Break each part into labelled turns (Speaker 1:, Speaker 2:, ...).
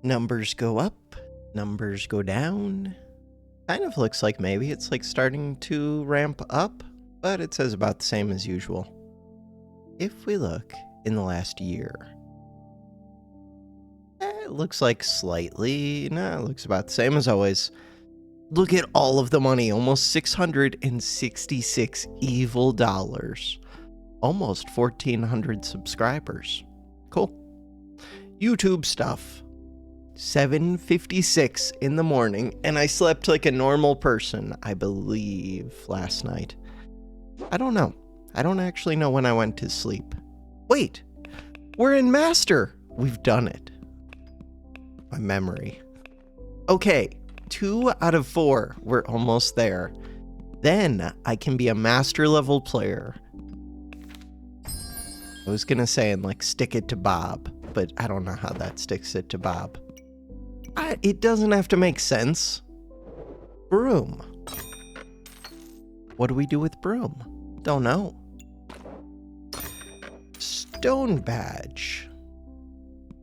Speaker 1: Numbers go up, numbers go down. Kind of looks like maybe it's like starting to ramp up, but it says about the same as usual. If we look in the last year, it looks like slightly, no, it looks about the same as always. Look at all of the money, almost 666 evil dollars. Almost 1,400 subscribers. Cool. YouTube stuff. 7:56 in the morning, and I slept like a normal person, I believe, last night. I don't know. I don't actually know when I went to sleep. Wait, we're in Master. We've done it. My memory. Okay, 2 out of 4. We're almost there. Then I can be a Master level player. I was gonna say and like stick it to Bob, but I don't know how that sticks it to Bob. It doesn't have to make sense. Broom. What do we do with broom? Don't know. Stone badge.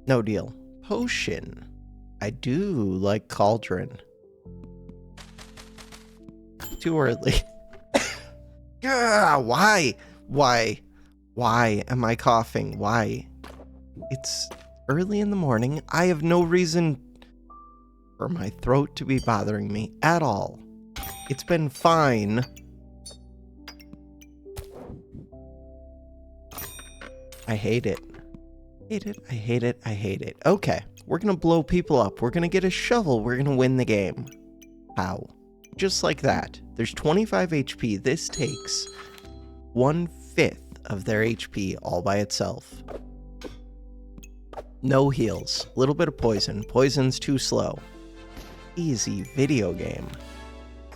Speaker 1: No deal. Potion. I do like cauldron. Too early. Why? Why am I coughing? Why? It's early in the morning. I have no reason for my throat to be bothering me at all. It's been fine. I hate it. I hate it. Okay, we're gonna blow people up. We're gonna get a shovel. We're gonna win the game. How? Just like that. There's 25 HP. This takes 1/5 of their HP all by itself. No heals. Little bit of poison. Poison's too slow. Easy video game.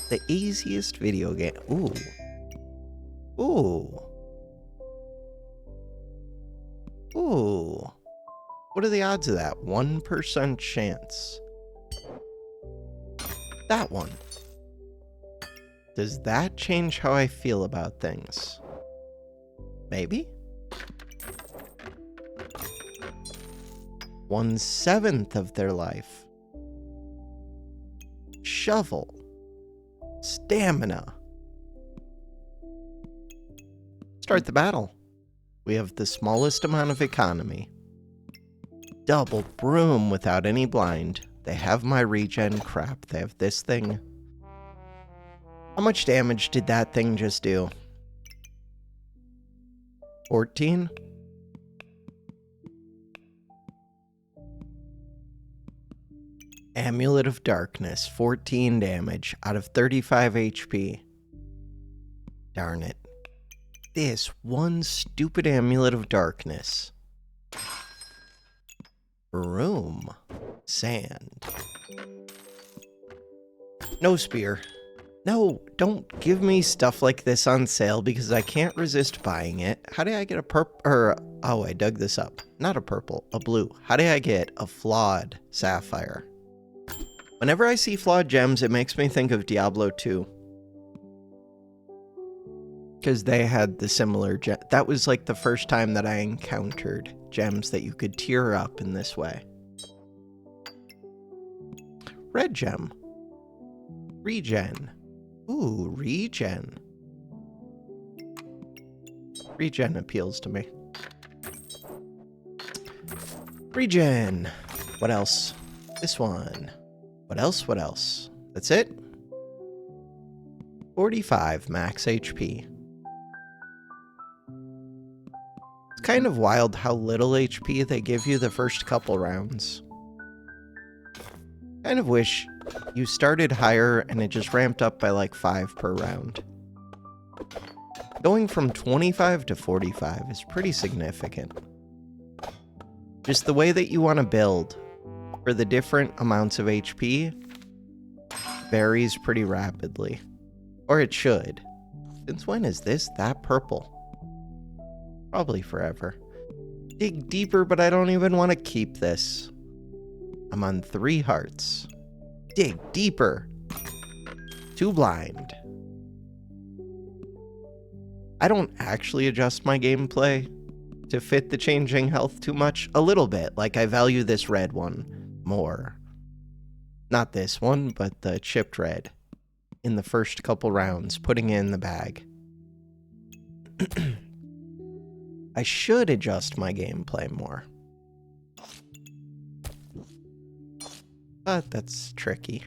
Speaker 1: The easiest video game. Ooh. What are the odds of that? 1% chance. That one. Does that change how I feel about things? Maybe? 1/7 of their life. Shovel. Stamina. Start the battle. We have the smallest amount of economy. Double broom without any blind. They have my regen crap. They have this thing. How much damage did that thing just do? 14? Amulet of Darkness, 14 damage out of 35 HP. Darn it. This one stupid Amulet of Darkness. Broom. Sand. No spear. No, don't give me stuff like this on sale because I can't resist buying it. How did I get a oh, I dug this up. Not a purple, a blue. How did I get a flawed sapphire? Whenever I see flawed gems, it makes me think of Diablo 2. Because they had the similar gem. That was like the first time that I encountered gems that you could tier up in this way. Red gem. Regen. Ooh, regen. Regen appeals to me. Regen. What else? This one. What else? That's it? 45 max HP. It's kind of wild how little HP they give you the first couple rounds. Kind of wish you started higher and it just ramped up by like 5 per round. Going from 25 to 45 is pretty significant. Just the way that you want to build for the different amounts of HP varies pretty rapidly. Or it should. Since when is this that purple? Probably forever. Dig deeper, but I don't even want to keep this. I'm on 3 hearts. Dig deeper. 2 blind. I don't actually adjust my gameplay to fit the changing health too much. A little bit. Like, I value this red one more. Not this one, but the chipped red. In the first couple rounds, putting it in the bag. I should adjust my gameplay more. But that's tricky.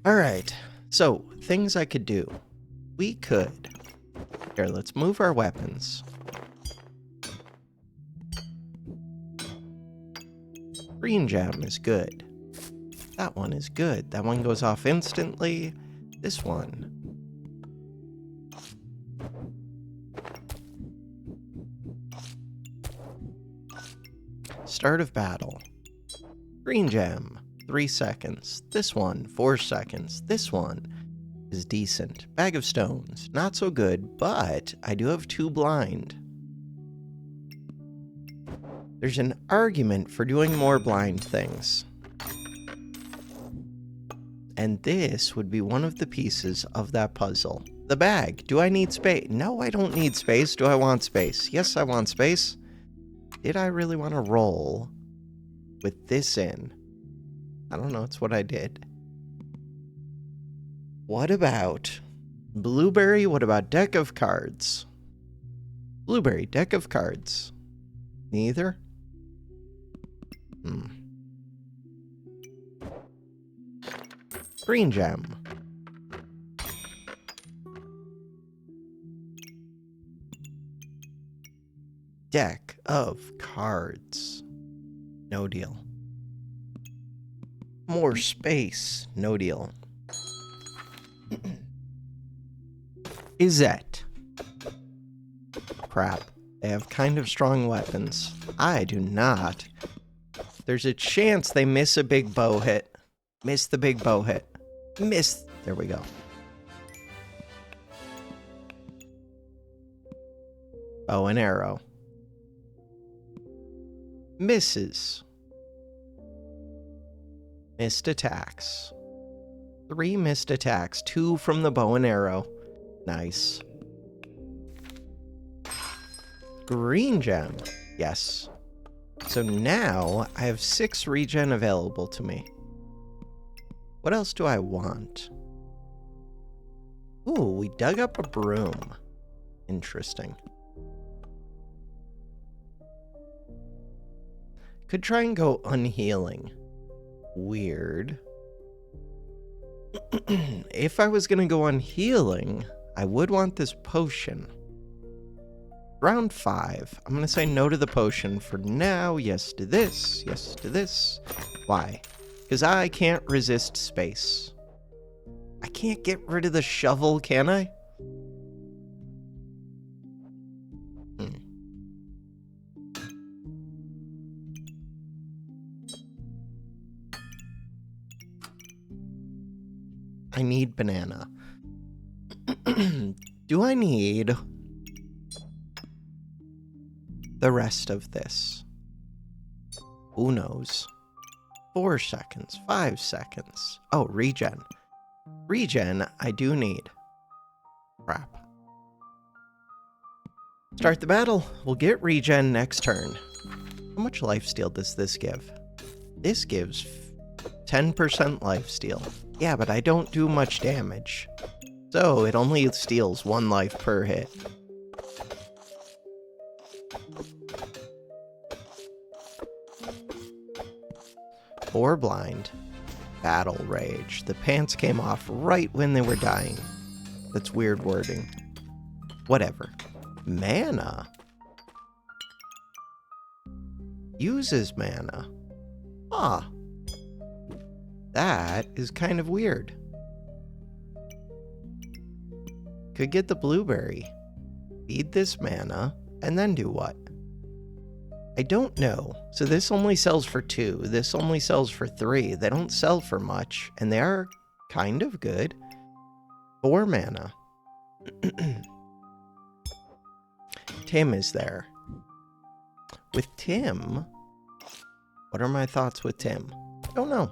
Speaker 1: Alright, so things I could do. We could. Here, let's move our weapons. Green gem is good. That one is good. That one goes off instantly. This one. Start of battle. Green gem, 3 seconds. This one, 4 seconds. This one is decent. Bag of stones, not so good, but I do have 2 blind. There's an argument for doing more blind things. And this would be one of the pieces of that puzzle. The bag. Do I need space? No, I don't need space. Do I want space? Yes, I want space. Did I really want to roll with this in? I don't know. It's what I did. What about blueberry? What about deck of cards? Blueberry, deck of cards. Neither? Green gem. Deck of cards. No deal. More space. No deal. Izette. Crap. They have kind of strong weapons. I do not. There's a chance they miss a big bow hit. Miss the big bow hit. Miss. There we go. Bow and arrow. Misses. Missed attacks. 3 missed attacks. 2 from the bow and arrow. Nice. Green gem. Yes. So now I have 6 regen available to me. What else do I want? Ooh, we dug up a broom. Interesting. Could try and go unhealing. Weird. If I was gonna go unhealing, I would want this potion. Round 5. I'm gonna say no to the potion for now. Yes to this. Yes to this. Why? Because I can't resist space. I can't get rid of the shovel, can I? I need banana. Do I need the rest of this? Who knows? 4 seconds, 5 seconds. Oh, regen. Regen, I do need. Crap. Start the battle. We'll get regen next turn. How much lifesteal does this give? This gives 10% lifesteal. Yeah, but I don't do much damage. So it only steals 1 life per hit. Or blind. Battle rage. The pants came off right when they were dying. That's weird wording. Whatever. Mana. Uses mana. Ah. That is kind of weird. Could get the blueberry. Feed this mana, and then do what? I don't know. So this only sells for 2. This only sells for 3. They don't sell for much, and they are kind of good. 4 mana. Tim is there. With Tim, what are my thoughts with Tim? Don't know.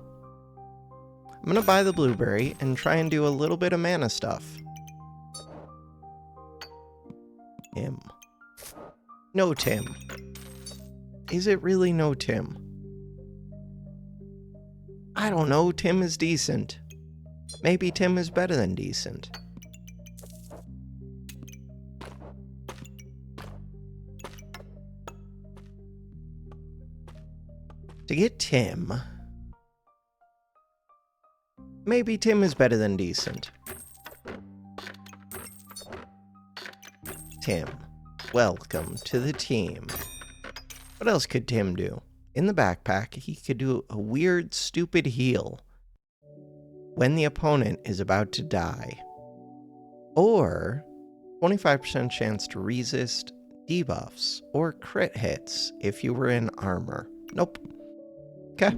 Speaker 1: I'm gonna buy the blueberry and try and do a little bit of mana stuff. Tim. No Tim. Is it really no Tim? I don't know, Tim is decent. Maybe Tim is better than decent. To get Tim... Maybe Tim is better than decent. Tim, welcome to the team. What else could Tim do? In the backpack, he could do a weird, stupid heal when the opponent is about to die. Or 25% chance to resist debuffs or crit hits if you were in armor. Nope. Okay.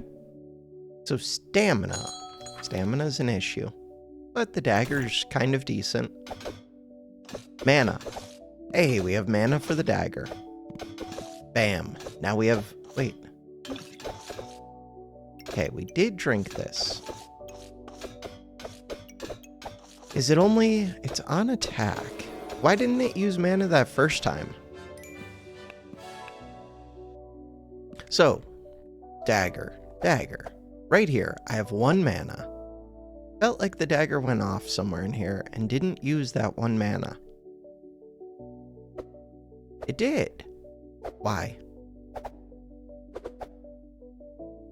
Speaker 1: So stamina. Stamina's an issue. But the dagger's kind of decent. Mana. Hey, we have mana for the dagger. Bam. Now we have... Wait. Okay, we did drink this. Is it only... It's on attack. Why didn't it use mana that first time? So, dagger. Dagger. Right here, I have 1 mana. Felt like the dagger went off somewhere in here and didn't use that 1 mana. It did. Why?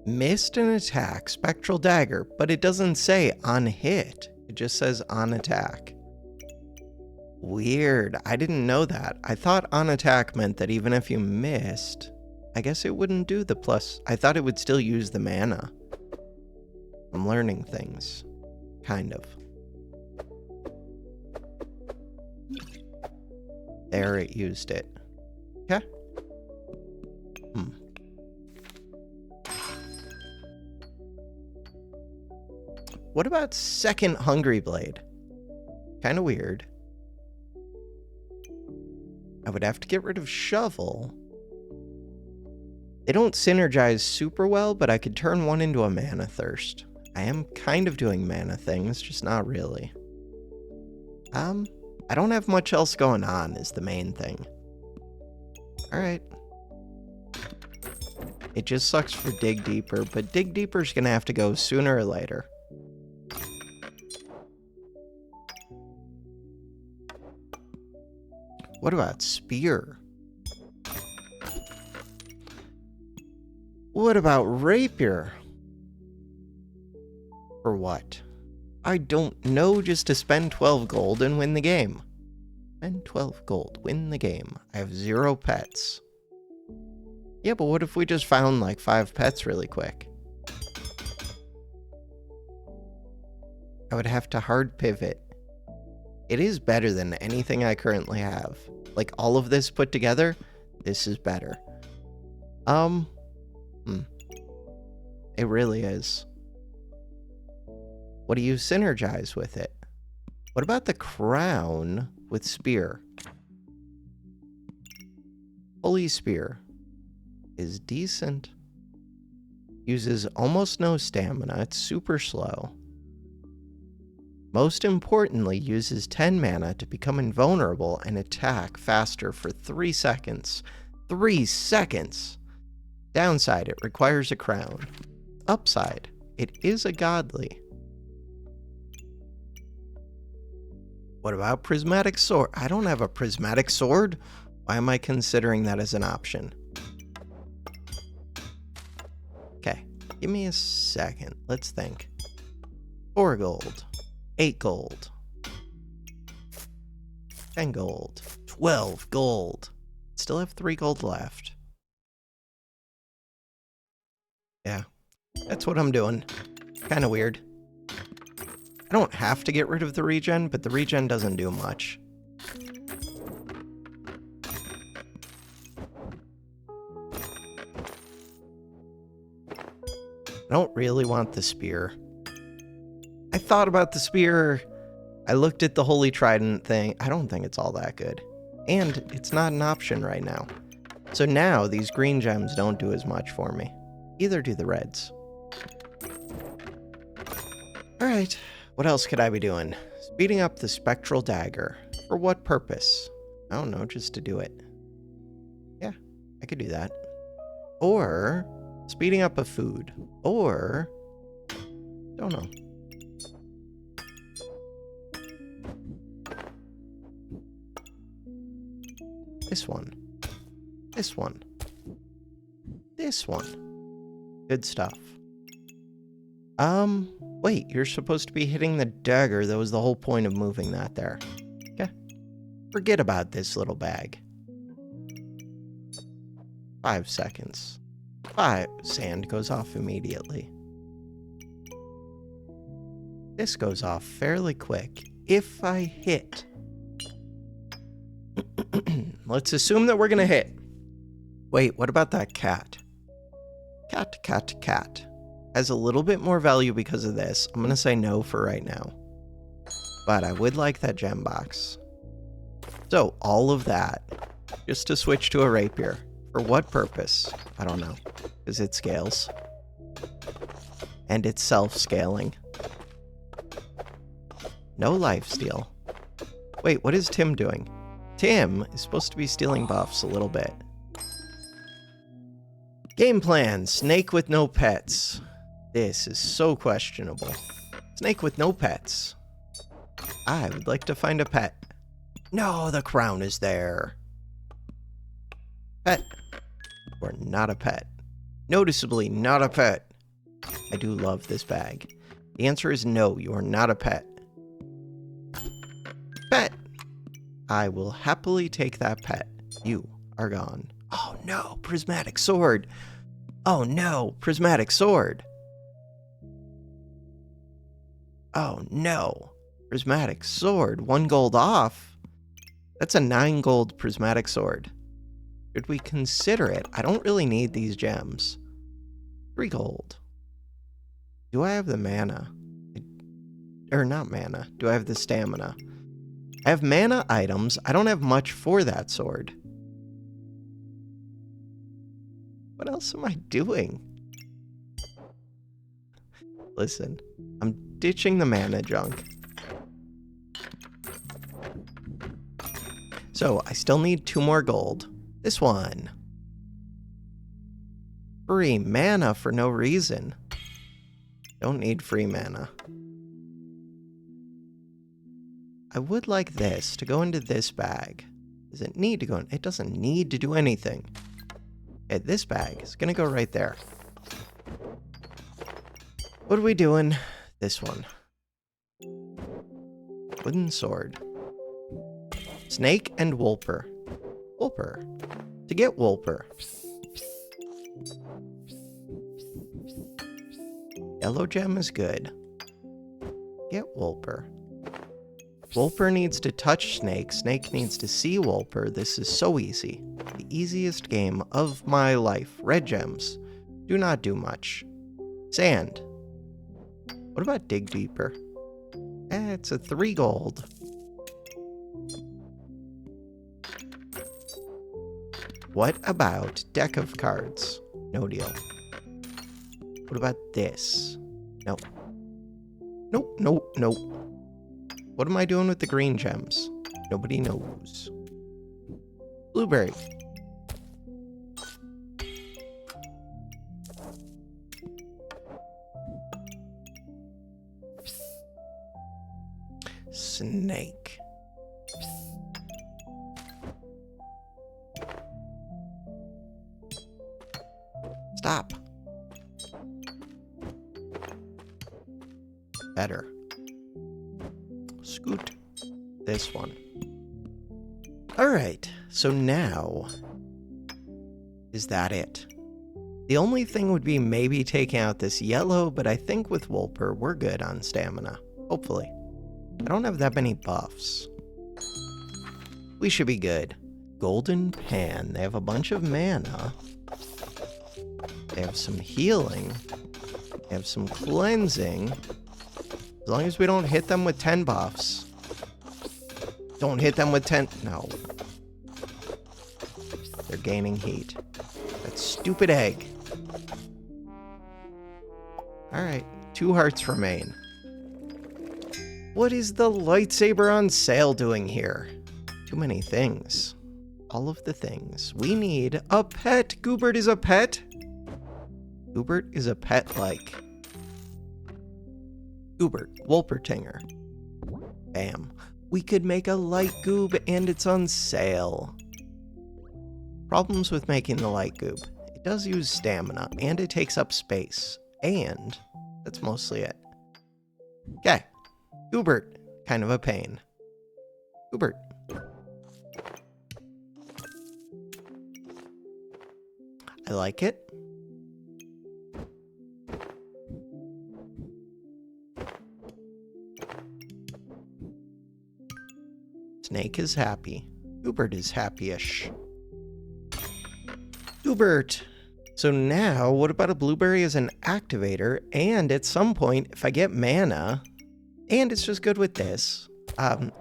Speaker 1: Missed an attack, spectral dagger, but it doesn't say on hit. It just says on attack. Weird. I didn't know that. I thought on attack meant that even if you missed, I guess it wouldn't do the plus. I thought it would still use the mana. I'm learning things. Kind of. There, it used it. Okay. What about second Hungry Blade? Kind of weird. I would have to get rid of Shovel. They don't synergize super well, but I could turn one into a Mana Thirst. I am kind of doing mana things, just not really. I don't have much else going on is the main thing. Alright. It just sucks for Dig Deeper, but Dig Deeper's gonna have to go sooner or later. What about Spear? What about Rapier? For what? I don't know, just to spend 12 gold and win the game. Spend 12 gold, win the game. I have 0 pets. Yeah, but what if we just found like 5 pets really quick? I would have to hard pivot. It is better than anything I currently have. Like all of this put together, this is better. It really is. What do you synergize with it? What about the crown with Spear? Holy Spear is decent. Uses almost no stamina. It's super slow. Most importantly, uses 10 mana to become invulnerable and attack faster for 3 seconds. 3 seconds! Downside, it requires a crown. Upside, it is a godly. What about Prismatic Sword? I don't have a Prismatic Sword. Why am I considering that as an option? Okay, give me a second. Let's think. 4 gold. 8 gold. 10 gold. 12 gold. Still have 3 gold left. Yeah, that's what I'm doing. Kind of weird. I don't have to get rid of the regen, but the regen doesn't do much. I don't really want the spear. I thought about the spear. I looked at the Holy Trident thing. I don't think it's all that good. And it's not an option right now. So now these green gems don't do as much for me. Either do the reds. Alright, what else could I be doing? Speeding up the Spectral Dagger. For what purpose? I don't know, just to do it. Yeah, I could do that. Or speeding up a food. Or Don't know. This one. This one. This one. Good stuff. Wait, you're supposed to be hitting the dagger. That was the whole point of moving that there. Okay. Forget about this little bag. 5 seconds. 5. Sand goes off immediately. This goes off fairly quick. If I hit. Let's assume that we're gonna hit. Wait, what about that cat? Cat. Has a little bit more value because of this. I'm gonna say no for right now. But I would like that gem box. So, all of that, just to switch to a rapier. For what purpose? I don't know. Because it scales. And it's self-scaling. No lifesteal. Wait, what is Tim doing? Tim is supposed to be stealing buffs a little bit. Game plan, snake with no pets. This is so questionable. Snake with no pets. I would like to find a pet. No, the crown is there. Pet. Or not a pet. Noticeably not a pet. I do love this bag. The answer is no, you are not a pet. Pet. I will happily take that pet. You are gone. Oh no, prismatic sword. Oh no, prismatic sword. Oh no, prismatic sword. 1 gold off. That's a 9 gold prismatic sword. Should we consider it? I don't really need these gems. 3 gold. Do I have the mana? Or not mana. Do I have the stamina? I have mana items. I don't have much for that sword. What else am I doing? Listen, I'm ditching the mana junk. So, I still need 2 more gold. This one. Free mana for no reason. Don't need free mana. I would like this to go into this bag. Does it need to go in? It doesn't need to do anything. Okay, this bag is gonna go right there. What are we doing? This one. Wooden sword. Snake and Wolper. Wolper. To get Wolper. Yellow gem is good. Get Wolper. Wolper needs to touch Snake. Snake needs to see Wolper. This is so easy. The easiest game of my life. Red gems. Do not do much. Sand. What about dig deeper? It's a 3 gold. What about deck of cards? No deal. What about this? No. Nope, nope, nope. What am I doing with the green gems? Nobody knows. Blueberry. Snake. Stop. Better. Scoot. This one. Alright, so now... is that it? The only thing would be maybe taking out this yellow, but I think with Wolper, we're good on stamina. Hopefully. I don't have that many buffs. We should be good. Golden Pan. They have a bunch of mana. They have some healing. They have some cleansing. As long as we don't hit them with 10 buffs. Don't hit them with 10... No. They're gaining heat. That stupid egg. Alright, 2 hearts remain. What is the lightsaber on sale doing here? Too many things. All of the things. We need a pet. Goobert is a pet. Goobert is a pet-like. Goobert, Wolpertinger. Bam. We could make a light goob and it's on sale. Problems with making the light goob. It does use stamina and it takes up space. And that's mostly it. Okay. Goobert, kind of a pain. Goobert. I like it. Snek is happy. Goobert is happy-ish. Goobert! So now, what about a blueberry as an activator? And at some point, if I get mana, and it's just good with this,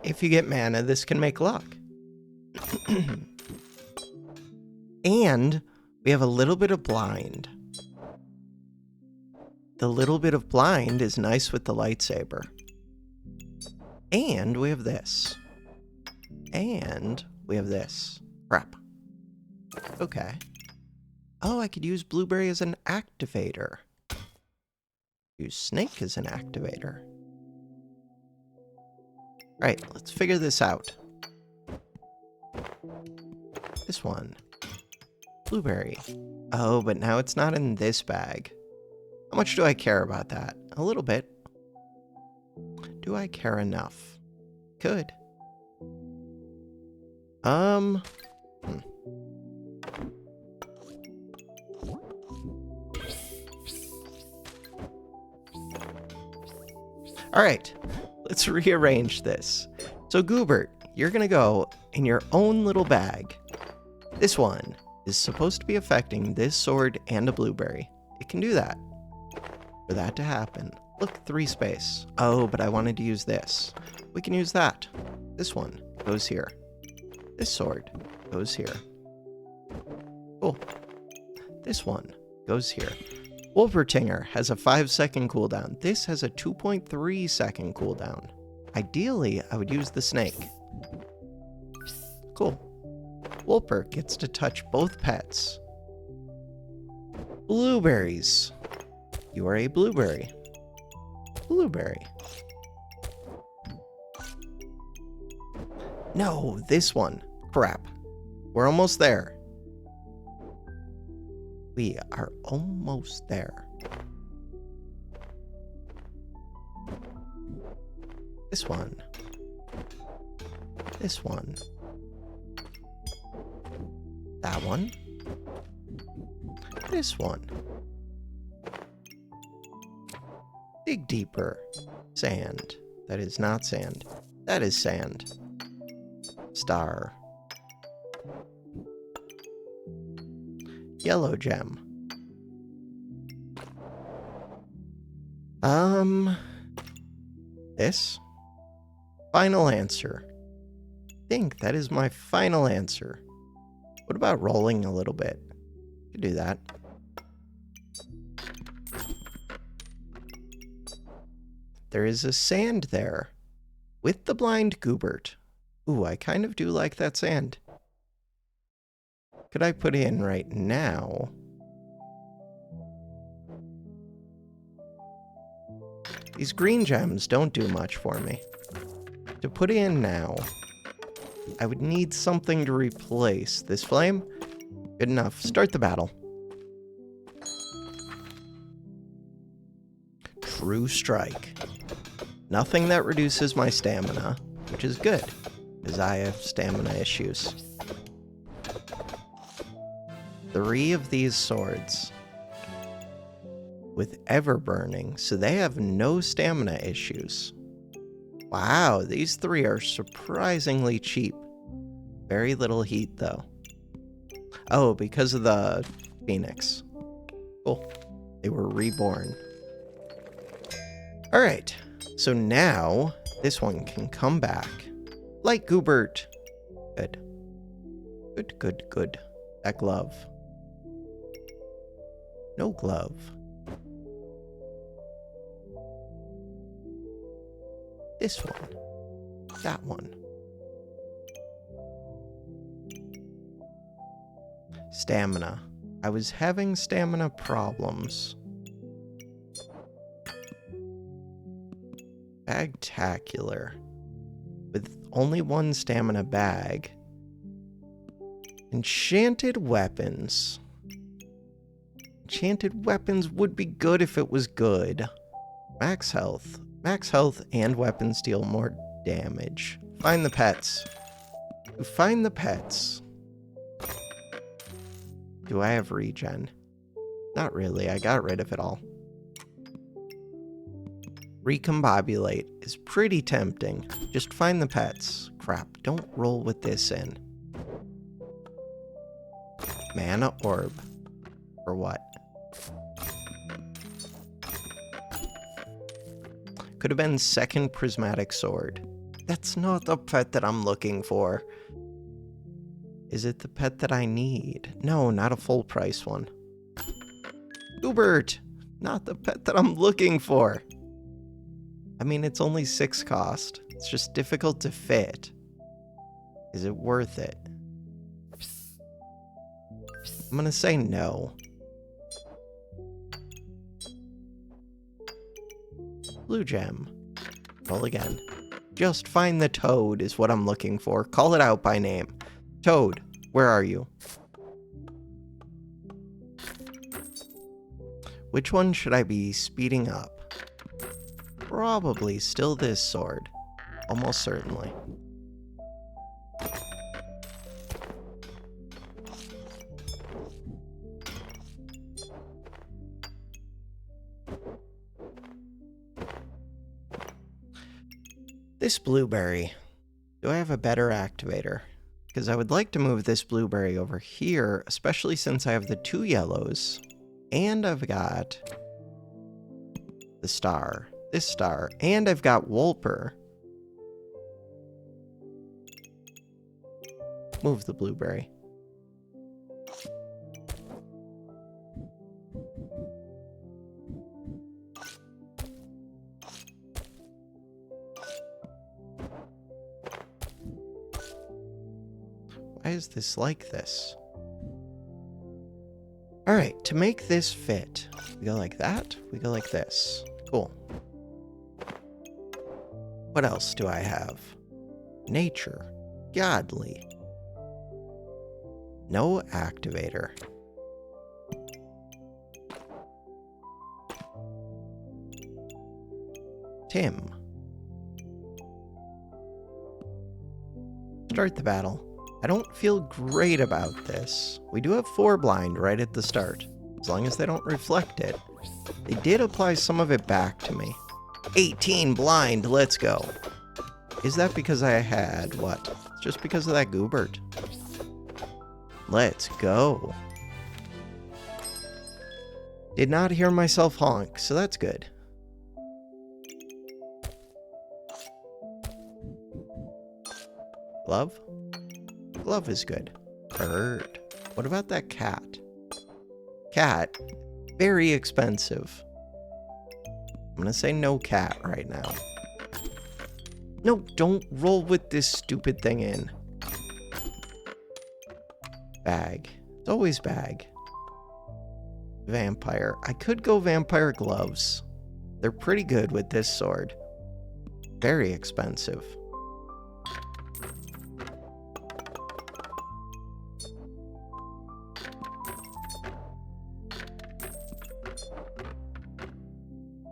Speaker 1: if you get mana, this can make luck. And we have a little bit of blind. The little bit of blind is nice with the lightsaber. And we have this. And we have this. Crap. Okay. Oh, I could use blueberry as an activator. Use Snek as an activator. Right, let's figure this out. This one. Blueberry. Oh, but now it's not in this bag. How much do I care about that? A little bit. Do I care enough? Could. Alright, let's rearrange this. So Goobert, you're gonna go in your own little bag. This one is supposed to be affecting this sword and a blueberry. It can do that. For that to happen. Look, 3 space. Oh, but I wanted to use this. We can use that. This one goes here. This sword goes here. Cool. This one goes here. Wolpertinger has a 5-second cooldown. This has a 2.3-second cooldown. Ideally, I would use the Snek. Cool. Wolper gets to touch both pets. Blueberries. You are a blueberry. Blueberry. No, this one. Crap. We're almost there. We are almost there. This one. This one. That one. This one. Dig deeper. Sand. That is not sand. That is sand. Star. Yellow gem. This? Final answer. I think that is my final answer. What about rolling a little bit? Could do that. There is a sand there. With the blind Goobert. Ooh, I kind of do like that sand. Could I put in right now? These green gems don't do much for me. To put in now, I would need something to replace this flame. Good enough. Start the battle. True strike. Nothing that reduces my stamina, which is good, because I have stamina issues. 3 of these swords with ever burning, so they have no stamina issues. Wow, these 3 are surprisingly cheap. Very little heat, though. Oh, because of the Phoenix. Cool. They were reborn. Alright, so now this one can come back. Like Goobert. Good. Good, good, good. That glove. No glove. This one. That one. Stamina. I was having stamina problems. Bagtacular. With only one stamina bag. Enchanted weapons. Enchanted weapons would be good if it was good. Max health. Max health and weapons deal more damage. Find the pets. Find the pets. Do I have regen? Not really, I got rid of it all. Recombobulate is pretty tempting. Just find the pets. Crap, don't roll with this in. Mana orb. For what? Could have been second prismatic sword. That's not the pet that I'm looking for. Is it the pet that I need? No, not a full price one. Hubert! Not the pet that I'm looking for. I mean, it's only 6 cost. It's just difficult to fit. Is it worth it? I'm gonna say no. Blue gem. Roll again. Just find the toad is what I'm looking for. Call it out by name. Toad, where are you? Which one should I be speeding up? Probably still this sword. Almost certainly. This blueberry. Do I have a better activator? Because I would like to move this blueberry over here, especially since I have the 2 yellows. And I've got the star. This star. And I've got Wolper. Move the blueberry. Why is this like this? Alright, to make this fit, we go like that, we go like this. Cool. What else do I have? Nature. Godly. No activator. Tim. Start the battle. I don't feel great about this. We do have 4 blind right at the start. As long as they don't reflect it. They did apply some of it back to me. 18 blind, let's go. Is that because I had what? It's just because of that Goobert. Let's go. Did not hear myself honk, so that's good. Glove? Glove is good. Bird. What about that cat? Cat. Very expensive. I'm gonna say no cat right now. No, don't roll with this stupid thing in. Bag. It's always bag. Vampire. I could go vampire gloves. They're pretty good with this sword. Very expensive.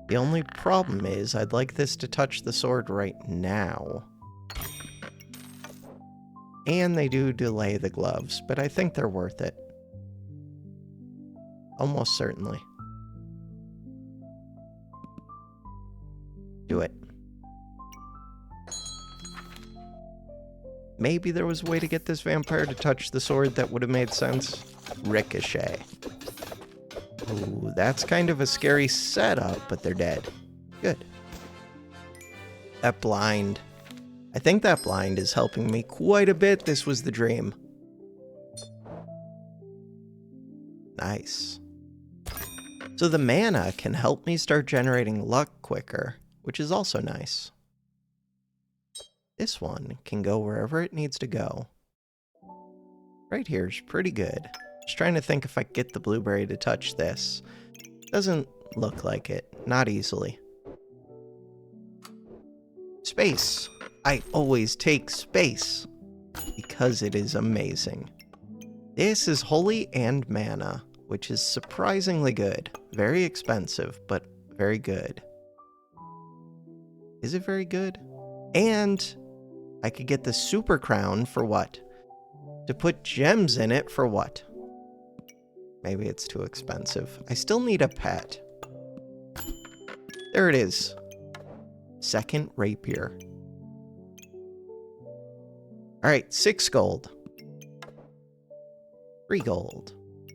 Speaker 1: The only problem is I'd like this to touch the sword right now. And they do delay the gloves, but I think they're worth it. Almost certainly. Do it. Maybe there was a way to get this vampire to touch the sword that would have made sense. Ricochet. Ooh, that's kind of a scary setup, but they're dead. Good. That blind. I think that blind is helping me quite a bit. This was the dream. Nice. So the mana can help me start generating luck quicker, which is also nice. This one can go wherever it needs to go. Right here is pretty good. Just trying to think if I can get the blueberry to touch this. Doesn't look like it. Not easily. Space. I always take space because it is amazing. This is holy and mana, which is surprisingly good. Very expensive, but very good. Is it very good? And I could get the super crown for what? To put gems in it for what? Maybe it's too expensive. I still need a pet. There it is. Second rapier. Alright, 6 gold. 3 gold.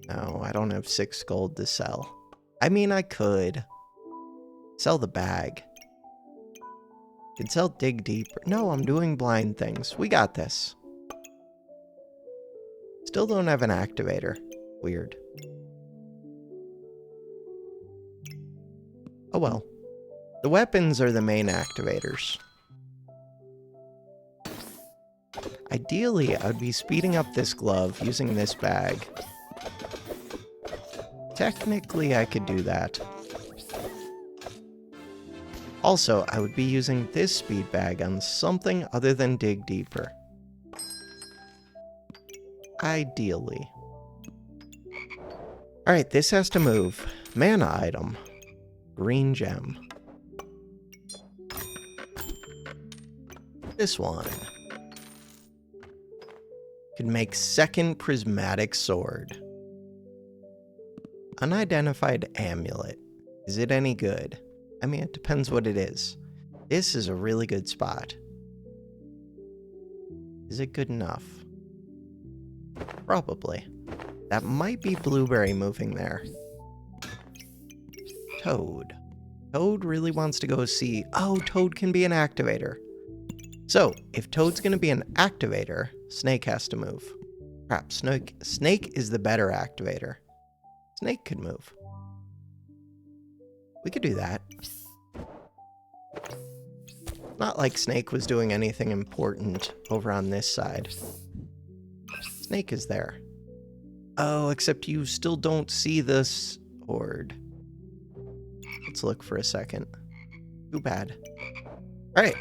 Speaker 1: No, I don't have 6 gold to sell. I mean, I could. Sell the bag. Could sell dig deeper. No, I'm doing blind things. We got this. Still don't have an activator. Weird. Oh well. The weapons are the main activators. Ideally, I would be speeding up this glove using this bag. Technically, I could do that. Also, I would be using this speed bag on something other than dig deeper. Ideally. Alright, this has to move. Mana item. Green gem. This one. Could make second prismatic sword. Unidentified amulet. Is it any good? I mean, it depends what it is. This is a really good spot. Is it good enough? Probably. That might be blueberry moving there. Toad. Toad really wants to go see... Oh, Toad can be an activator. So, if Toad's going to be an activator, Snake has to move. Crap, Snake is the better activator. Snake could move. We could do that. Not like Snake was doing anything important over on this side. Snake is there. Oh, except you still don't see this sword. Let's look for a second. Too bad. Alright.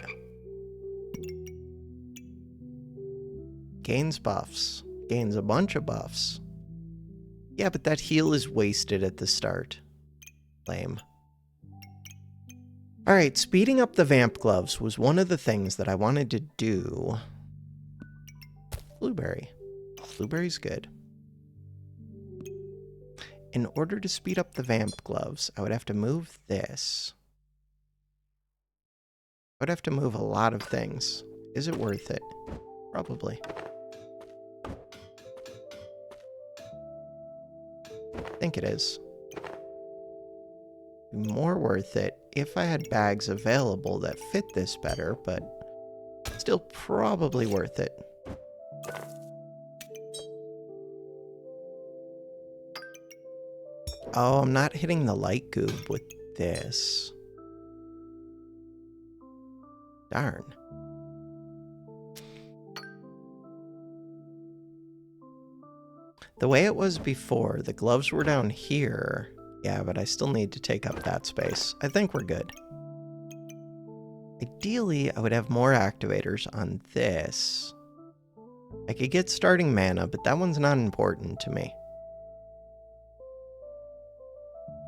Speaker 1: Gains buffs. Gains a bunch of buffs. Yeah, but that heal is wasted at the start. Lame. Alright, speeding up the vamp gloves was one of the things that I wanted to do. Blueberry. Blueberry's good. In order to speed up the vamp gloves, I would have to move this. I would have to move a lot of things. Is it worth it? Probably. I think it is. More worth it if I had bags available that fit this better, but still probably worth it. Oh, I'm not hitting the light goob with this. Darn. The way it was before, the gloves were down here. Yeah, but I still need to take up that space. I think we're good. Ideally, I would have more activators on this. I could get starting mana, but that one's not important to me.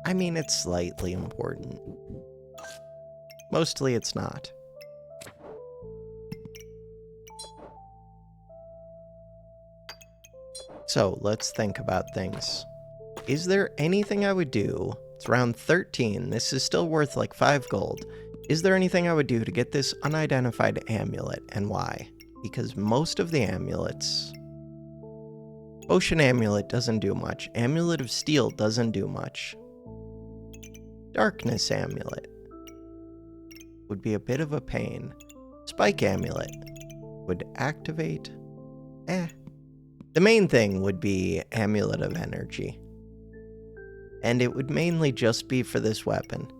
Speaker 1: I mean, it's slightly important. Mostly it's not. So, let's think about things. Is there anything I would do? It's round 13. This is still worth like 5 gold. Is there anything I would do to get this unidentified amulet, and why? Because most of the amulets... Ocean Amulet doesn't do much. Amulet of Steel doesn't do much. Darkness Amulet would be a bit of a pain. Spike Amulet would activate... The main thing would be Amulet of Energy. And it would mainly just be for this weapon.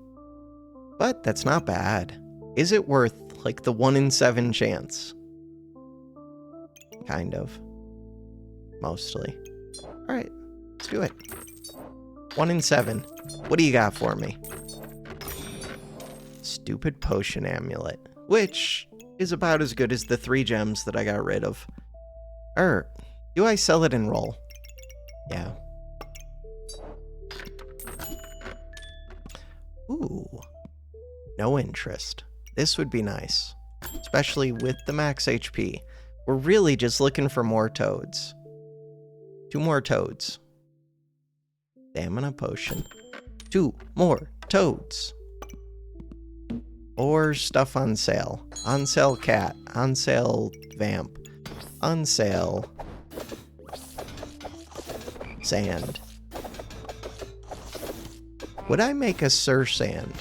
Speaker 1: But that's not bad. Is it worth, like, the 1 in 7 chance? Kind of. Mostly. Alright, let's do it. 1 in 7. What do you got for me? Stupid Potion Amulet. which is about as good as the 3 gems that I got rid of. Do I sell it and roll? Yeah. Ooh. No interest. This would be nice, especially with the max HP. We're really just looking for more toads. 2 more toads. Stamina potion. 2 more toads. Or stuff on sale. On sale cat. On sale vamp. On sale sand. Would I make a Sir Sand?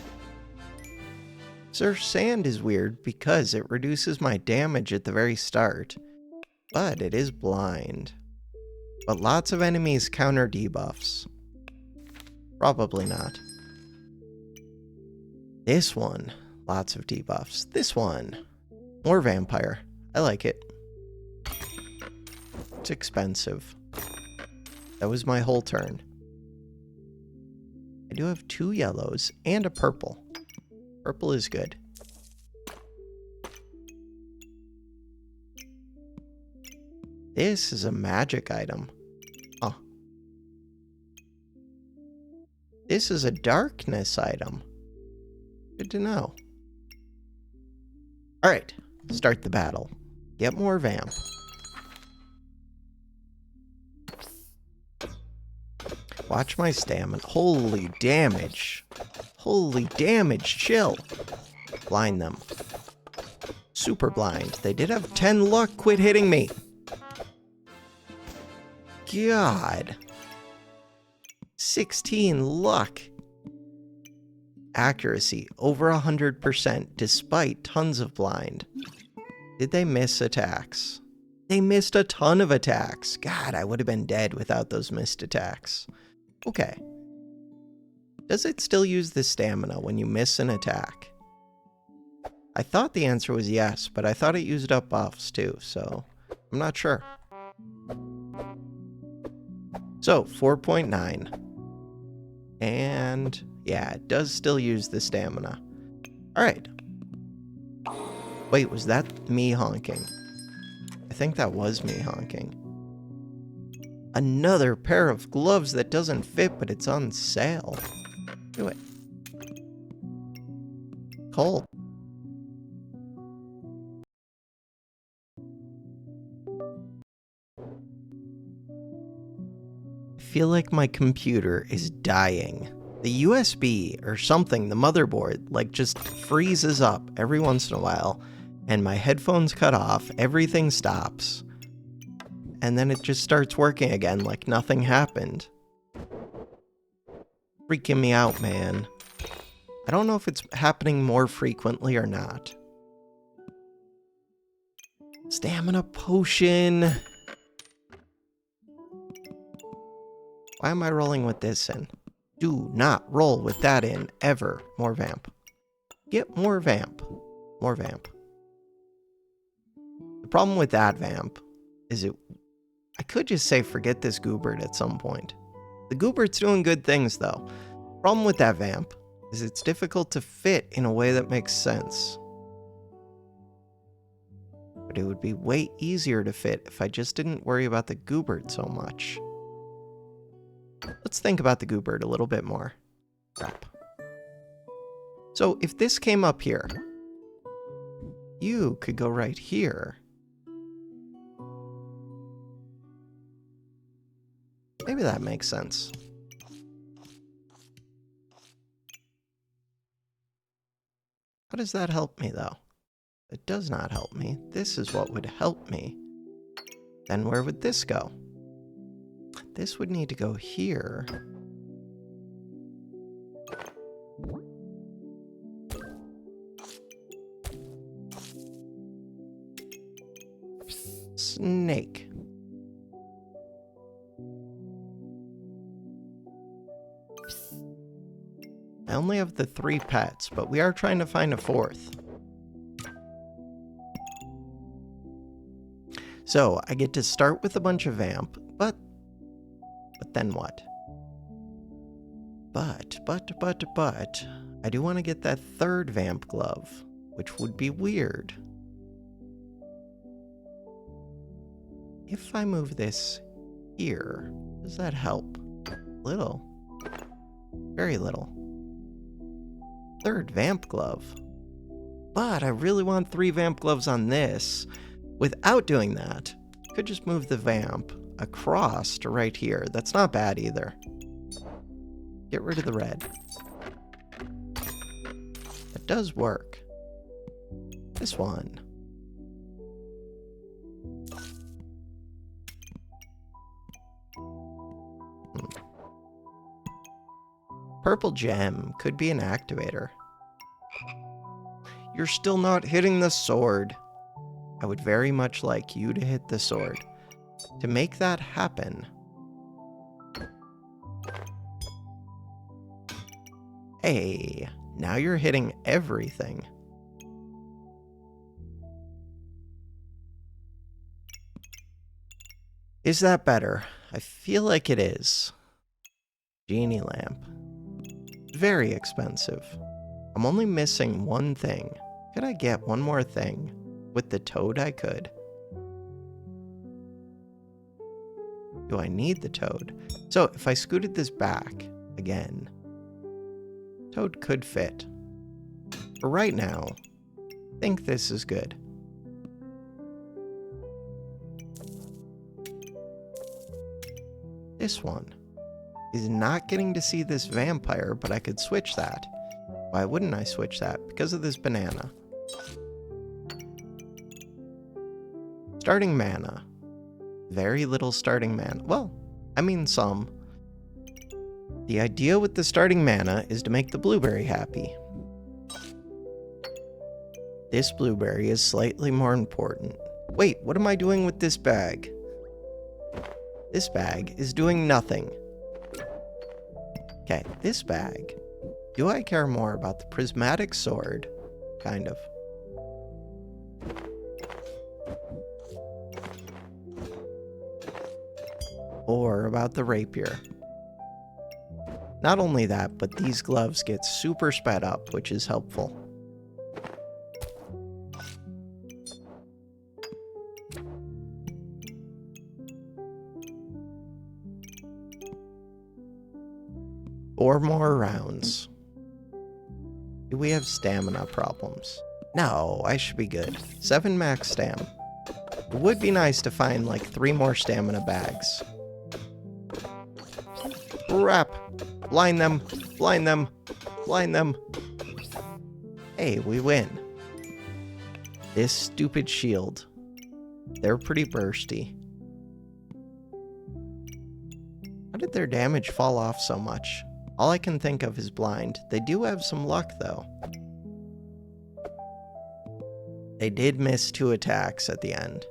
Speaker 1: Sir Sand is weird because it reduces my damage at the very start, but it is blind. But lots of enemies counter debuffs. Probably not. This one, lots of debuffs. This one, more vampire. I like it. It's expensive. That was my whole turn. I do have 2 yellows and a purple. Purple is good. This is a magic item. Huh. This is a darkness item. Good to know. Alright, start the battle. Get more vamp. Watch my stamina. Holy damage. Holy damage. Chill. Blind them. Super blind. They did have 10 luck. Quit hitting me. God. 16 luck. Accuracy. Over 100% despite tons of blind. Did they miss attacks? They missed a ton of attacks. God, I would have been dead without those missed attacks. Okay. Does it still use the stamina when you miss an attack? I thought the answer was yes, but I thought it used up buffs too, so I'm not sure. So, 4.9. And yeah, it does still use the stamina. Alright. Wait, was that me honking? I think that was me honking. Another pair of gloves that doesn't fit, but it's on sale. Do it. Cole. I feel like my computer is dying. The USB or something, the motherboard, like just freezes up every once in a while, and my headphones cut off, everything stops. And then it just starts working again like nothing happened. Freaking me out, man. I don't know if it's happening more frequently or not. Stamina potion. Why am I rolling with this in? Do not roll with that in, ever. More vamp. Get more vamp. More vamp. The problem with that vamp is I could just say forget this Goobert at some point. The Goobert's doing good things, though. Problem with that vamp is it's difficult to fit in a way that makes sense. But it would be way easier to fit if I just didn't worry about the Goobert so much. Let's think about the Goobert a little bit more. Crap. So if this came up here, you could go right here. Maybe that makes sense. How does that help me, though? It does not help me. This is what would help me. Then where would this go? This would need to go here. Snake. I only have the 3 pets, but we are trying to find a 4th. So, I get to start with a bunch of vamp, but then what? But, I do want to get that 3rd vamp glove. which would be weird. If I move this here, does that help? Little. Very little. Third vamp glove. But I really want 3 vamp gloves on this. Without doing that, I could just move the vamp across to right here. That's not bad either. Get rid of the red. That does work. This one. Purple gem could be an activator. You're still not hitting the sword. I would very much like you to hit the sword. To make that happen, hey, now you're hitting everything. Is that better? I feel like it is. Genie lamp. Very expensive. I'm only missing one thing. Could I get one more thing? With the toad, I could. Do I need the toad? So if I scooted this back again, toad could fit. For right now, I think this is good. This one is not getting to see this vampire, but I could switch that. Why wouldn't I switch that? Because of this banana. Starting mana. Very little starting mana. Well, I mean some. The idea with the starting mana is to make the blueberry happy. This blueberry is slightly more important. Wait, what am I doing with this bag? This bag is doing nothing. Okay, this bag. Do I care more about the prismatic sword? Kind of. Or about the rapier. Not only that, but these gloves get super sped up, which is helpful. Four more rounds. Do we have stamina problems? No, I should be good. 7 max stam. It would be nice to find like 3 more stamina bags. Crap! Blind them! Blind them! Blind them! Hey, we win. This stupid shield. They're pretty bursty. How did their damage fall off so much? All I can think of is blind. They do have some luck, though. They did miss 2 attacks at the end.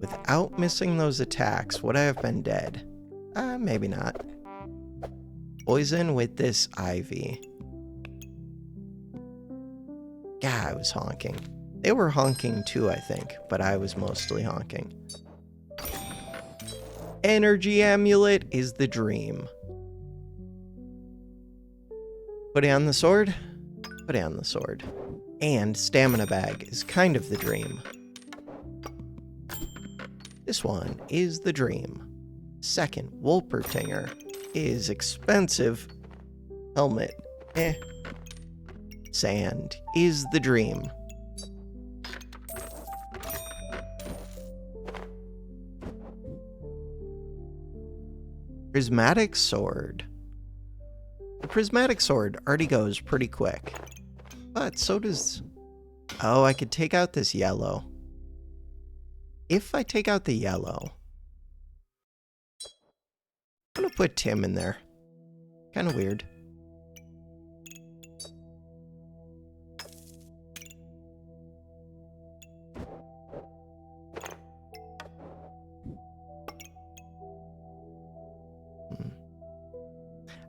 Speaker 1: Without missing those attacks, would I have been dead? Maybe not. Poison with this ivy. Yeah, I was honking. They were honking too, I think, but I was mostly honking. Energy amulet is the dream. Put it on the sword. Put it on the sword. And stamina bag is kind of the dream. This one is the dream. Second, Wolpertinger is expensive. Helmet, eh. Sand is the dream. Prismatic sword. The prismatic sword already goes pretty quick. But so does... Oh, I could take out this yellow. If I take out the yellow... I'm gonna put Tim in there. Kinda weird.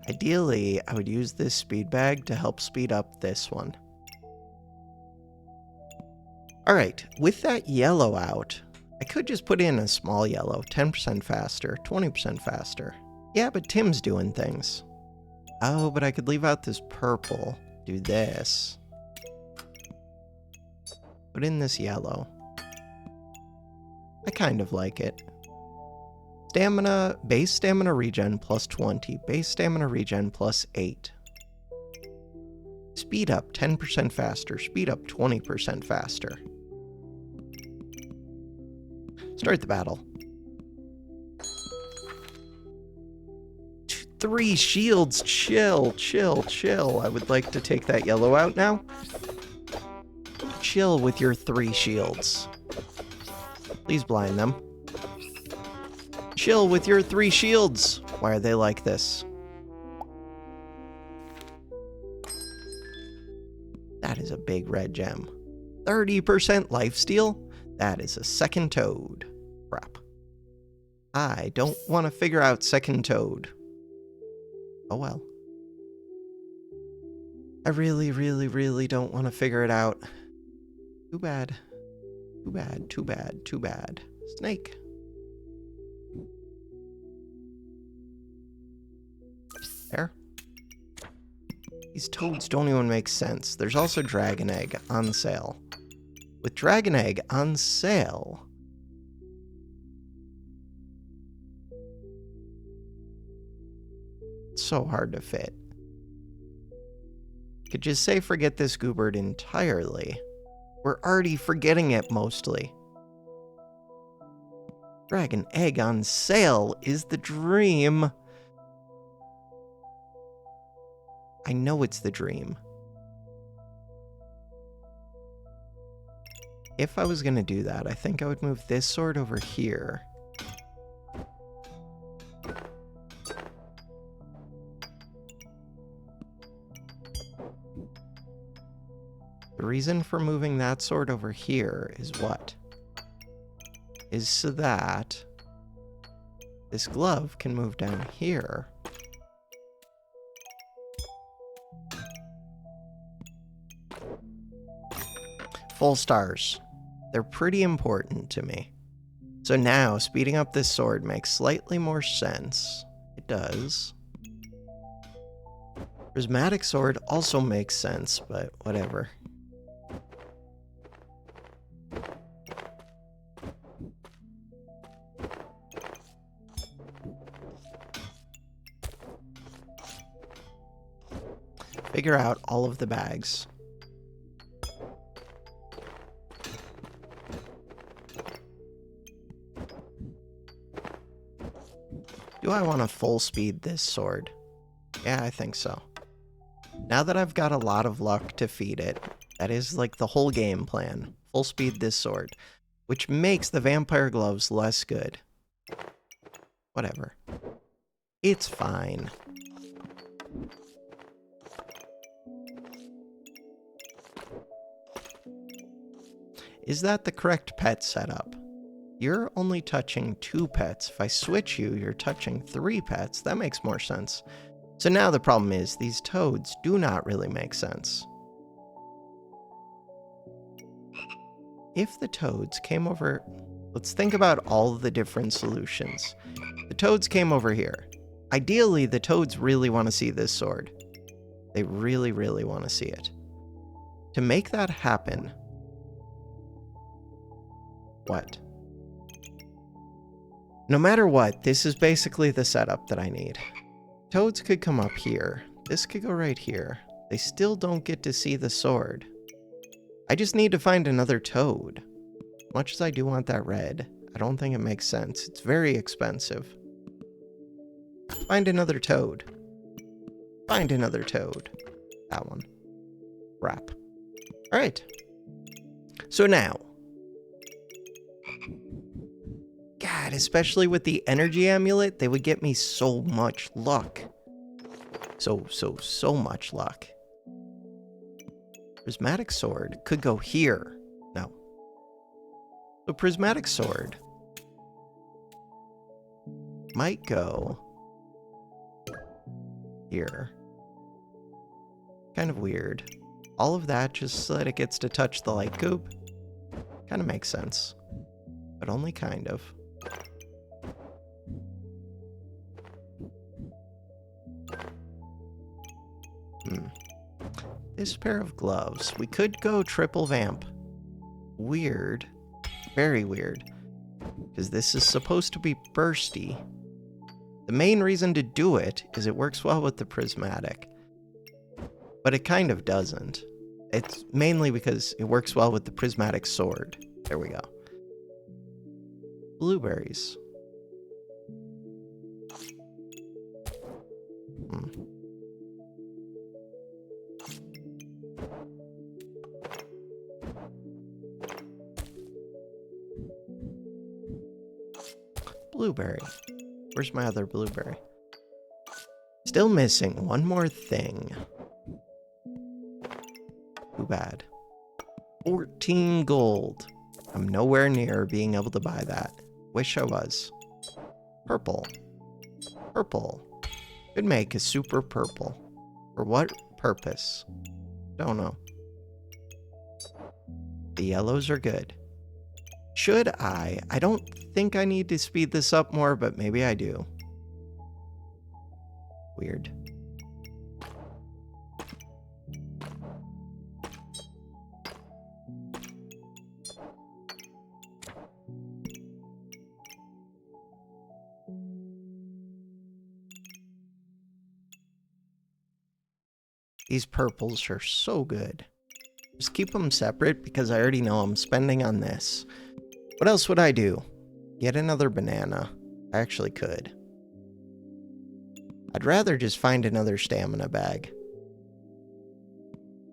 Speaker 1: Ideally, I would use this speed bag to help speed up this one. Alright, with that yellow out, I could just put in a small yellow, 10% faster, 20% faster. Yeah, but Tim's doing things. Oh, but I could leave out this purple. Do this. Put in this yellow. I kind of like it. Stamina, base stamina regen plus 20. Base stamina regen plus 8. Speed up 10% faster. Speed up 20% faster. Start the battle. 3 shields. Chill, chill, chill. I would like to take that yellow out now. Chill with your 3 shields. Please blind them. Chill with your 3 shields. Why are they like this? That is a big red gem. 30% lifesteal? That is a second toad. Crap. I don't want to figure out second toad. Oh well. I really, really, really don't want to figure it out. Too bad. Too bad, too bad, too bad. Snake. There. These toads don't even make sense. There's also Dragon Egg on sale. With Dragon Egg on sale... it's so hard to fit. Could just say forget this Goobert entirely. We're already forgetting it mostly. Dragon Egg on sale is the dream. I know it's the dream. If I was gonna do that, I think I would move this sword over here. The reason for moving that sword over here is what? Is so that this glove can move down here. Full stars. They're pretty important to me. So now, speeding up this sword makes slightly more sense. It does. Prismatic sword also makes sense, but whatever. Figure out all of the bags. Do I want to full speed this sword? Yeah, I think so. Now that I've got a lot of luck to feed it, that is like the whole game plan. Full speed this sword, which makes the vampire gloves less good. Whatever. It's fine. Is that the correct pet setup? You're only touching 2 pets. If I switch you, you're touching 3 pets. That makes more sense. So now the problem is, these toads do not really make sense. If the toads came over... let's think about all of the different solutions. The toads came over here. Ideally, the toads really want to see this sword. They really, really want to see it. To make that happen... what? No matter what, this is basically the setup that I need. Toads could come up here. This could go right here. They still don't get to see the sword. I just need to find another toad. Much as I do want that red, I don't think it makes sense. It's very expensive. Find another toad. Find another toad. That one. Crap. Alright. So now... God, especially with the energy amulet, they would get me so much luck. So much luck. Prismatic sword could go here. No. The prismatic sword might go here. Kind of weird. All of that just so that it gets to touch the light goop. Kind of makes sense. But only kind of. this pair of gloves. We could go triple vamp. Weird. Very weird. Because this is supposed to be bursty. The main reason to do it is it works well with the prismatic. But it kind of doesn't. It's mainly because it works well with the prismatic sword. There we go. Blueberries. Blueberry. Where's my other blueberry? Still missing one more thing. Too bad. 14 gold. I'm nowhere near being able to buy that. Wish I was. Purple. Purple. Could make a super purple. For what purpose? Don't know. The yellows are good. Should I? I don't think I need to speed this up more, but maybe I do. Weird. These purples are so good. Just keep them separate because I already know I'm spending on this. What else would I do? Get another banana. I actually could. I'd rather just find another stamina bag.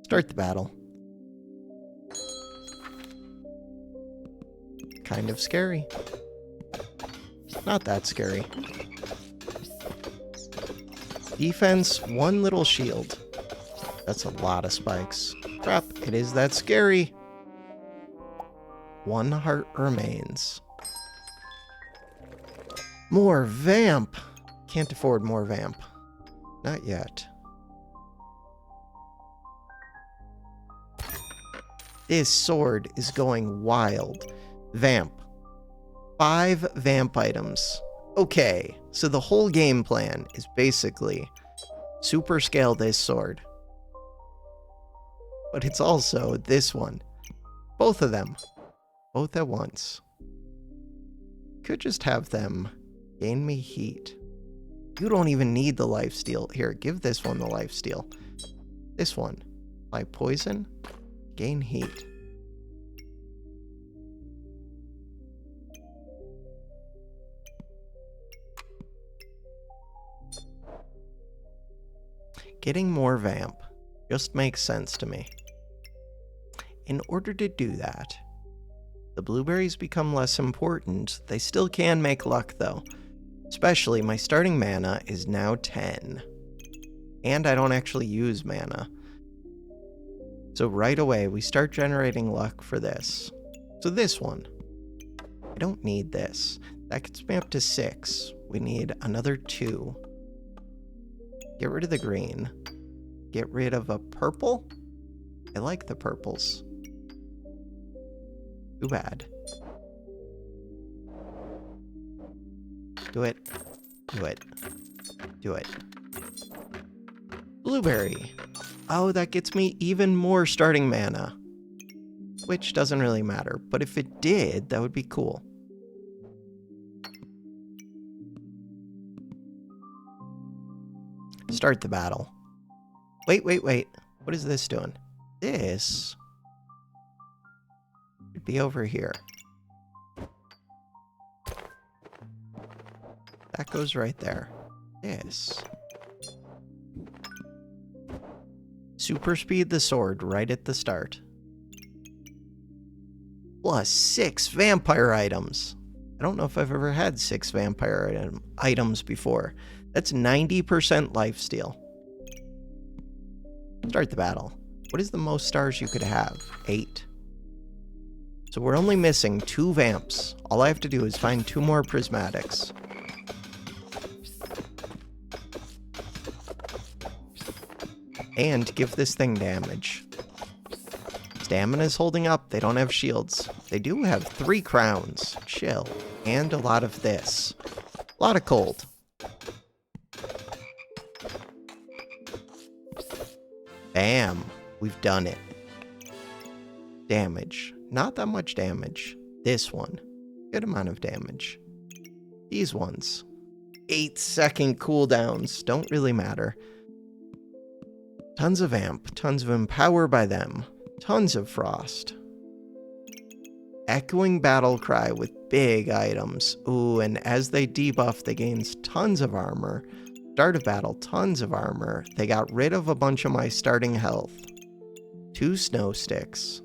Speaker 1: Start the battle. Kind of scary. Not that scary. Defense, one little shield. That's a lot of spikes. Crap, it is that scary. One heart remains. More vamp. Can't afford more vamp. Not yet. This sword is going wild. Vamp. 5 vamp items. Okay, so the whole game plan is basically super scale this sword. But it's also this one. Both of them. Both at once. Could just have them gain me heat. You don't even need the lifesteal. Here, give this one the lifesteal. This one. By poison, gain heat. Getting more vamp just makes sense to me. In order to do that, the blueberries become less important. They still can make luck, though. Especially, my starting mana is now 10. And I don't actually use mana. So right away, we start generating luck for this. So this one. I don't need this. That gets me up to 6. We need another 2. Get rid of the green. Get rid of a purple? I like the purples. Too bad. Do it. Do it. Do it. Blueberry. Oh, that gets me even more starting mana. Which doesn't really matter, but if it did, that would be cool. Start the battle. Wait. What is this doing? This should be over here. That goes right there. This. Super speed the sword right at the start. Plus 6 vampire items. I don't know if I've ever had 6 vampire items before. That's 90% lifesteal. Start the battle. What is the most stars you could have? 8. So we're only missing 2 vamps. All I have to do is find 2 more prismatics. And give this thing damage. Stamina's holding up. They don't have shields. They do have 3 crowns. Chill. And a lot of this. A lot of cold. Bam. We've done it. Damage. Not that much damage. This one. Good amount of damage. These ones. 8-second cooldowns. Don't really matter. Tons of amp. Tons of empower by them. Tons of frost. Echoing battle cry with big items. Ooh, and as they debuff, they gain tons of armor. Start of battle, tons of armor. They got rid of a bunch of my starting health. 2 snow sticks.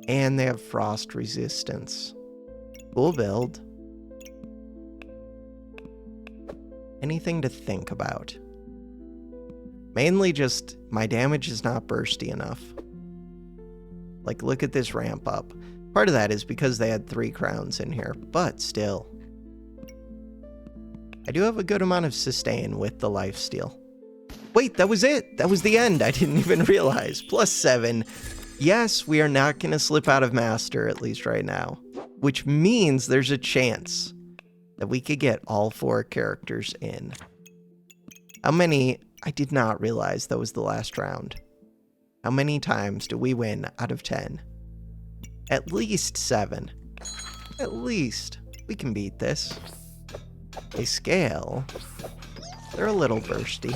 Speaker 1: And they have frost resistance. Cool build. Anything to think about? Mainly just my damage is not bursty enough. Like, look at this ramp up. Part of that is because they had 3 crowns in here, but still. I do have a good amount of sustain with the lifesteal. Wait, that was it! That was the end! I didn't even realize. +7. Yes, we are not going to slip out of Master, at least right now. Which means there's a chance that we could get all 4 characters in. How many? I did not realize that was the last round. How many times do we win out of 10? At least 7. At least. We can beat this. They scale. They're a little bursty.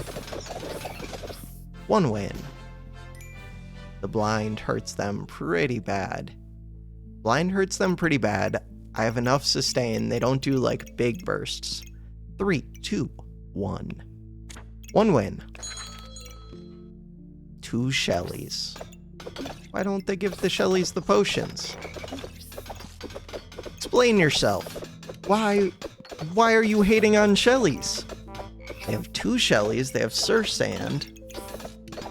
Speaker 1: 1 win. The blind hurts them pretty bad. Blind hurts them pretty bad. I have enough sustain. They don't do like big bursts. 3, 2, 1. 1 win. 2 Shellys. Why don't they give the Shellys the potions? Explain yourself. Why are you hating on Shellys? They have 2 Shellys. They have Sir Sand.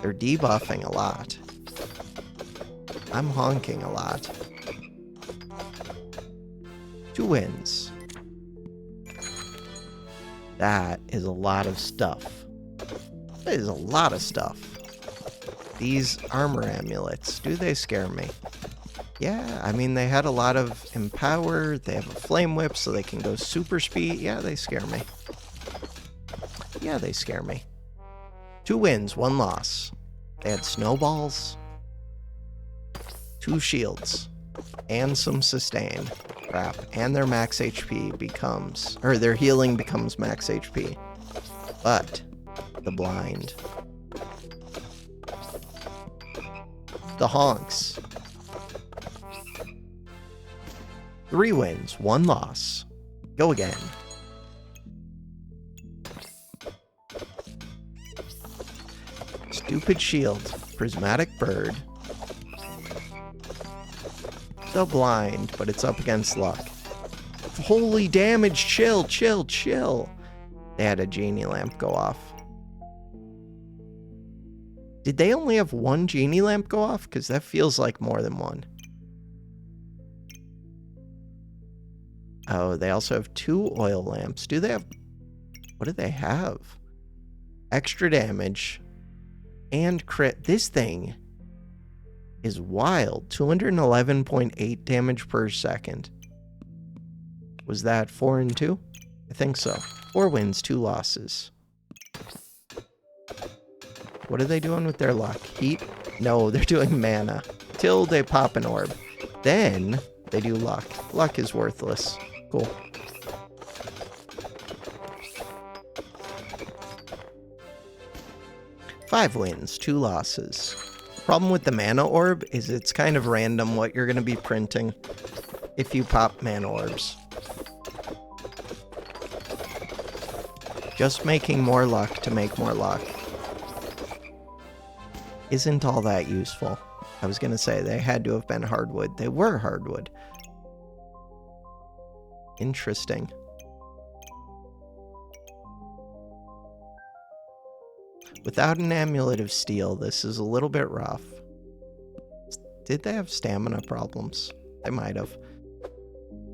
Speaker 1: They're debuffing a lot. I'm honking a lot. 2 wins. That is a lot of stuff. That is a lot of stuff. These armor amulets, do they scare me? Yeah, I mean, they had a lot of empower. They have a flame whip so they can go super speed. Yeah, they scare me. Yeah, they scare me. 2 wins, 1 loss. They had snowballs. 2 shields. And some sustain. Crap. And their max HP becomes... or their healing becomes max HP. But the blind. The honks. 3 wins, 1 loss. Go again. Stupid shield. Prismatic bird. The blind, but it's up against luck. Holy damage! Chill, chill, chill. They had a genie lamp go off. Did they only have 1 genie lamp go off? Because that feels like more than 1. Oh, they also have 2 oil lamps. Do they have... what do they have? Extra damage. And crit. This thing is wild. 211.8 damage per second. Was that 4 and 2? I think so. 4 wins, 2 losses. What are they doing with their luck? Heat? No, they're doing mana. Till they pop an orb. Then they do luck. Luck is worthless. Cool. Five wins, 2 losses. Problem with the mana orb is it's kind of random what you're going to be printing if you pop mana orbs. Just making more luck to make more luck isn't all that useful. I was going to say they had to have been hardwood. They were hardwood. Interesting. Without an amulet of steel, this is a little bit rough. Did they have stamina problems? They might have.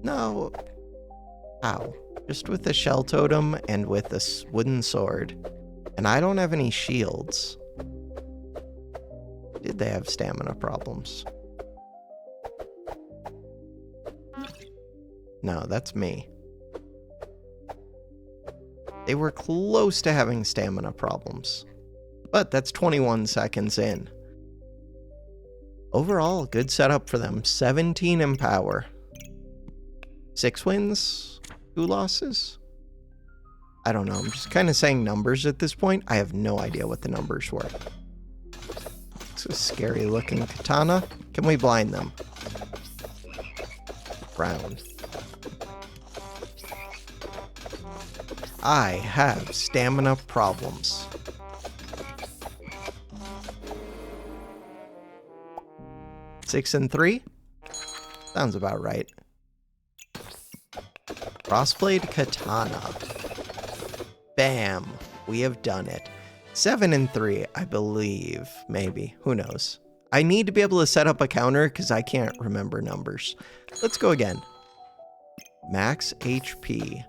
Speaker 1: No. Ow. Just with the shell totem and with this wooden sword. And I don't have any shields. Did they have stamina problems? No, that's me. They were close to having stamina problems. But that's 21 seconds in. Overall, good setup for them. 17 in power. 6 wins? 2 losses? I don't know. I'm just kind of saying numbers at this point. I have no idea what the numbers were. It's a scary looking katana. Can we blind them? Brown. I have stamina problems. Six and 3? Sounds about right. Crossblade katana. Bam. We have done it. 7 and 3, I believe. Maybe. Who knows? I need to be able to set up a counter because I can't remember numbers. Let's go again. Max HP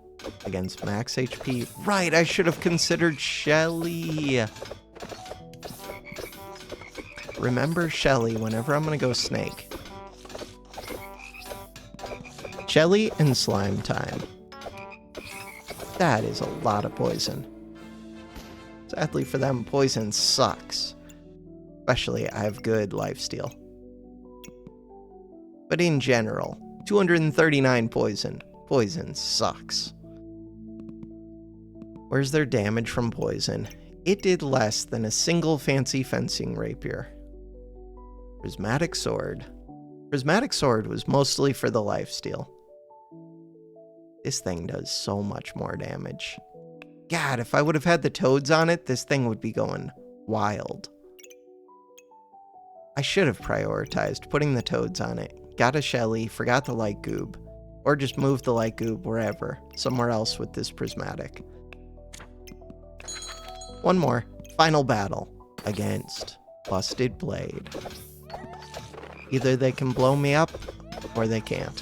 Speaker 1: against max HP. Right, I should have considered Shelly. Remember Shelly whenever I'm going to go Snake. Shelly and slime time. That is a lot of poison. Sadly for them, poison sucks. Especially, I have good lifesteal. But in general, 239 poison. Poison sucks. Where's their damage from poison? It did less than a single fancy fencing rapier. Prismatic sword. Prismatic sword was mostly for the lifesteal. This thing does so much more damage. God, if I would have had the toads on it, this thing would be going wild. I should have prioritized putting the toads on it. Got a Shelly, forgot the light goob. Or just moved the light goob wherever, somewhere else with this prismatic. One more. Final battle against Busted Blade. Either they can blow me up, or they can't.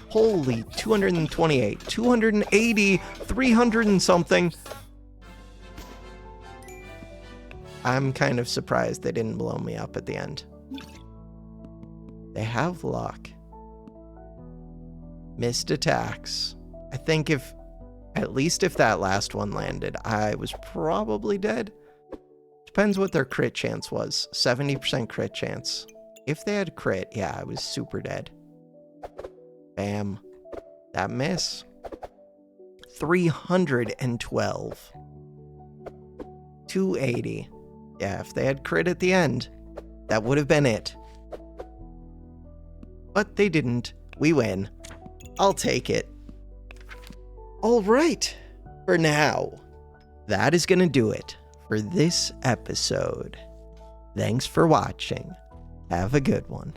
Speaker 1: Holy, 228, 280, 300 and something. I'm kind of surprised they didn't blow me up at the end. They have luck. Missed attacks. I think at least if that last one landed, I was probably dead. Depends what their crit chance was. 70% crit chance. If they had crit, yeah, I was super dead. Bam. That miss. 312. 280. Yeah, if they had crit at the end, that would have been it. But they didn't. We win. I'll take it. Alright. For now, that is gonna do it for this episode. Thanks for watching. Have a good one.